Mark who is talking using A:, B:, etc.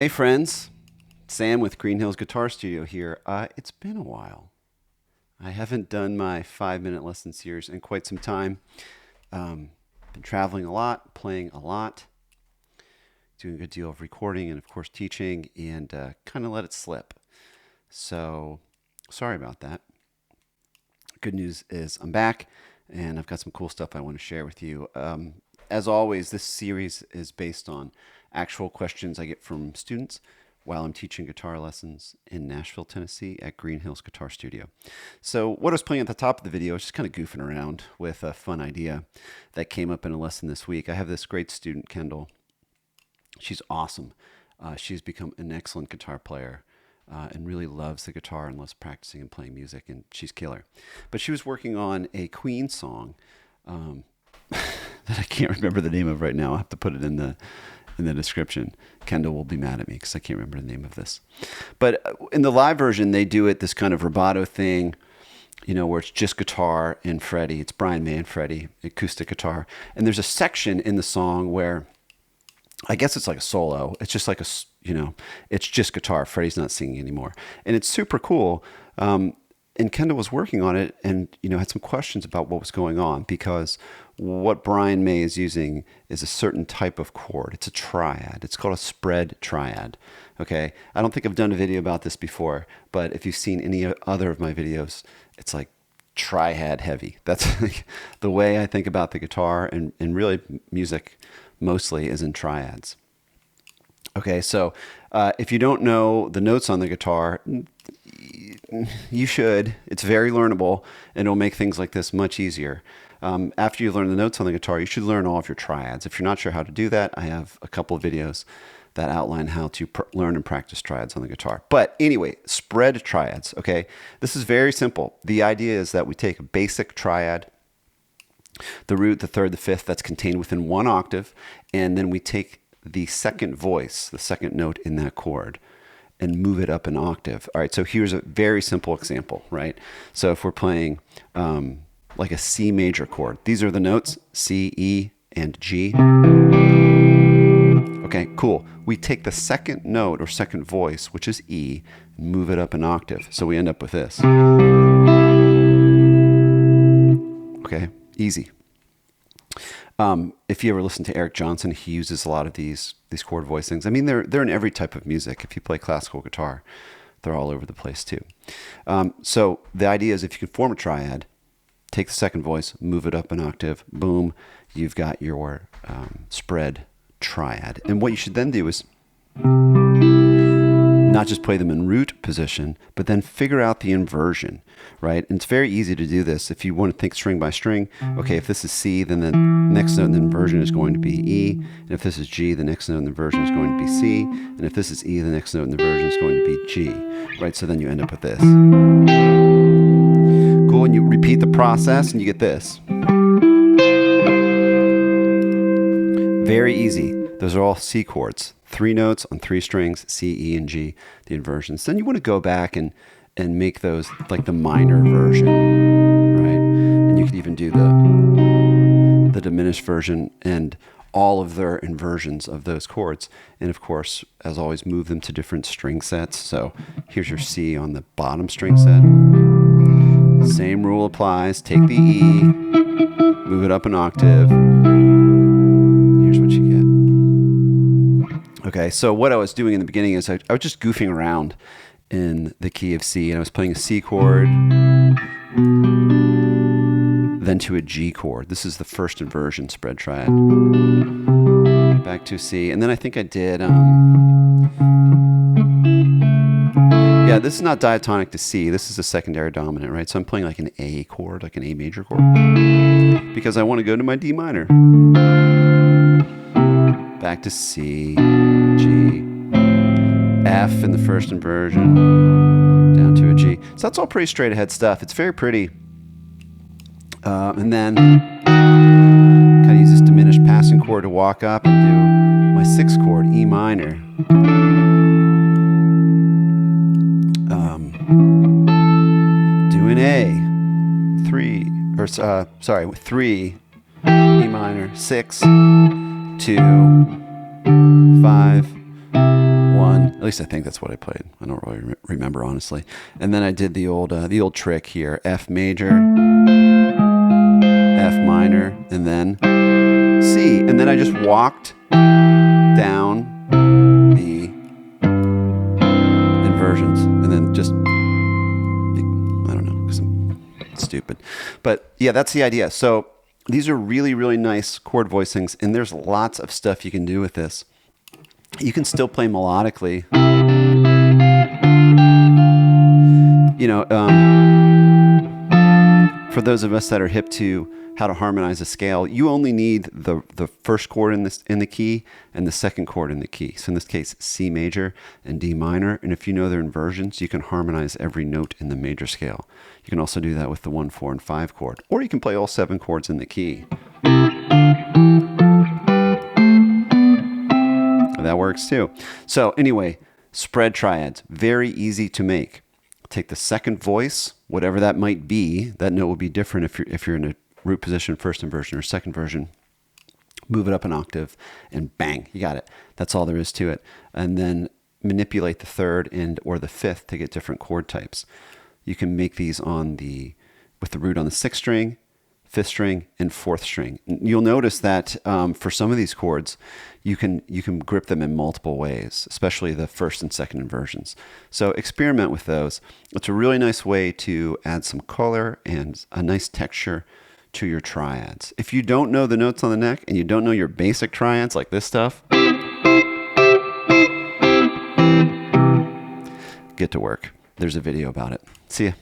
A: Hey friends, Sam with Green Hills Guitar Studio here. It's been a while. I haven't done my 5-minute lesson series in quite some time. Been traveling a lot, playing a lot, doing a good deal of recording and of course teaching, and kind of let it slip. So sorry about that. Good news is I'm back and I've got some cool stuff I want to share with you. As always, this series is based on actual questions I get from students while I'm teaching guitar lessons in Nashville, Tennessee at Green Hills Guitar Studio. So what I was playing at the top of the video is just kind of goofing around with a fun idea that came up in a lesson this week. I have this great student, Kendall. She's awesome. She's become an excellent guitar player and really loves the guitar and loves practicing and playing music, and she's killer. But she was working on a Queen song that I can't remember the name of right now. I'll have to put it in the description. Kendall will be mad at me because I can't remember the name of this. But in the live version, they do it this kind of rubato thing, you know, where it's just guitar and Freddie. It's Brian May and Freddie, acoustic guitar. And there's a section in the song where I guess it's like a solo. It's just like it's just guitar. Freddie's not singing anymore. And it's super cool. And Kendall was working on it and, had some questions about what was going on, because what Brian May is using is a certain type of chord. It's a triad. It's called a spread triad. Okay. I don't think I've done a video about this before, but if you've seen any other of my videos, it's like triad heavy. That's like the way I think about the guitar and really music mostly is in triads. Okay. So, if you don't know the notes on the guitar, you should. It's very learnable, and it'll make things like this much easier. After you learn the notes on the guitar, you should learn all of your triads. If you're not sure how to do that, I have a couple of videos that outline how to learn and practice triads on the guitar. But anyway, spread triads, okay? This is very simple. The idea is that we take a basic triad, the root, the third, the fifth, that's contained within one octave, and then we take the second voice, the second note in that chord, and move it up an octave. All right, so here's a very simple example, right? So if we're playing like a C major chord, these are the notes, C, E, and G. Okay, cool. We take the second note or second voice, which is E, and move it up an octave. So we end up with this. Okay, easy. If you ever listen to Eric Johnson, he uses a lot of these chord voicings. I mean, they're in every type of music. If you play classical guitar, they're all over the place too. So the idea is if you can form a triad, take the second voice, move it up an octave, boom, you've got your spread triad. And what you should then do is not just play them in root position, but then figure out the inversion, right? And it's very easy to do this. If you want to think string by string, okay, if this is C, then the next note in the inversion is going to be E. And if this is G, the next note in the inversion is going to be C. And if this is E, the next note in the inversion is going to be G, right? So then you end up with this. Cool, and you repeat the process and you get this. Very easy. Those are all C chords. 3 notes on 3 strings, C, E, and G, the inversions. Then you want to go back and make those like the minor version, right? And you could even do the diminished version and all of their inversions of those chords. And of course, as always, move them to different string sets. So here's your C on the bottom string set. Same rule applies. Take the E, move it up an octave. Here's what you get. Okay, so what I was doing in the beginning is I was just goofing around in the key of C, and I was playing a C chord, then to a G chord. This is the first inversion spread triad. Back to C, and then I think I did, yeah, this is not diatonic to C. This is a secondary dominant, right? So I'm playing like an A chord, like an A major chord, because I want to go to my D minor. Back to C, G, F in the first inversion, down to a G. So that's all pretty straight ahead stuff. It's very pretty. And then kind of use this diminished passing chord to walk up and do my 6th chord, E minor. Do an A, 3, 3, E minor, 6, 2, 5, 1, 1. At least I think that's what I played. I don't really remember, honestly. And then I did the old trick here. F major, F minor, and then C. And then I just walked down the inversions. And then just, I don't know, because I'm stupid. But yeah, that's the idea. So these are really, really nice chord voicings. And there's lots of stuff you can do with this. You can still play melodically. You know, for those of us that are hip to how to harmonize a scale, you only need the first chord in the key and the second chord in the key. So in this case, C major and D minor. And if you know their inversions, you can harmonize every note in the major scale. You can also do that with the 1, 4, and 5 chord. Or you can play all 7 chords in the key. That works too. So anyway, spread triads, very easy to make. Take the second voice, whatever that might be. That note will be different if you're in a root position, first inversion or second version. Move it up an octave, and bang, you got it. That's all there is to it. And then manipulate the third and or the fifth to get different chord types. You can make these with the root on the 6th string, 5th string, and 4th string. You'll notice that for some of these chords, you can grip them in multiple ways, especially the first and second inversions. So experiment with those. It's a really nice way to add some color and a nice texture to your triads. If you don't know the notes on the neck and you don't know your basic triads like this stuff, get to work. There's a video about it. See ya.